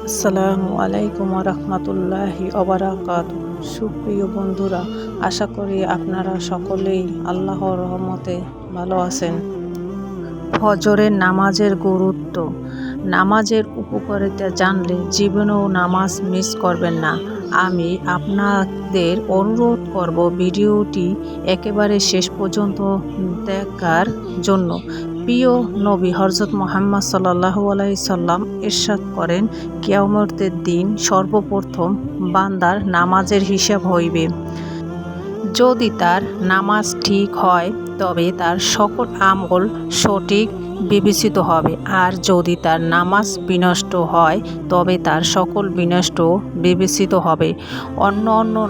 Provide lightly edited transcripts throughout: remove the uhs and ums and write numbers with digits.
আসসালামু আলাইকুম রহমতুল্লাহি ওবারাকাতুহু। সুপ্রিয় বন্ধুরা, আশা করি আপনারা সকলেই আল্লাহর রহমতে ভালো আছেন। ফজরের নামাজের গুরুত্ব। নামাজের উপকারিতা জানলে জীবনেও নামাজ মিস করবেন না। আমি আপনাদের অনুরোধ করব ভিডিওটি একেবারে শেষ পর্যন্ত দেখার জন্য। প্রিয় নবী হযরত মুহাম্মদ সাল্লাল্লাহু আলাইহি সাল্লাম ইরশাদ করেন, কিয়ামতের দিন সর্বপ্রথম বান্দার নামাজের হিসাব হইবে। যদি তার নামাজ ঠিক হয় তবে তার সকল আমল সঠিক বিবেচিত হবে, আর যদি তার নামাজ বিনষ্ট হয় তবে তার সকল বিনষ্ট বিবেচিত হবে। অন্য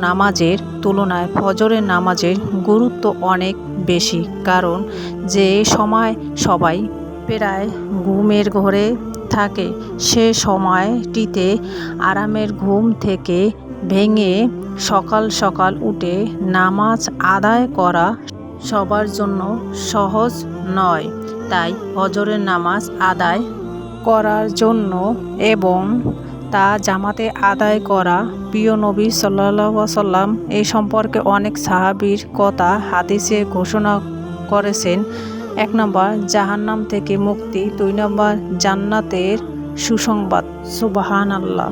নামাজের তুলনায় ফজরের নামাজের গুরুত্ব অনেক বেশি, কারণ যে সময় সবাই প্রায় ঘুমের ঘরে থাকে সে সময়টিতে আরামের ঘুম থেকে ভেঙে সকাল সকাল উঠে নামাজ আদায় করা সবার জন্য সহজ নয়। তাই ফজরের নামাজ আদায় করার জন্য এবং তা জামাতে আদায় করা, প্রিয় নবী সাল্লাল্লাহু আলাইহি ওয়াসাল্লাম এই সম্পর্কে অনেক সাহাবীর কথা হাদিসে ঘোষণা করেছেন। 1 নম্বর জাহান্নাম থেকে মুক্তি, 2 নম্বর জান্নাতের সুসংবাদ। সুবহানাল্লাহ।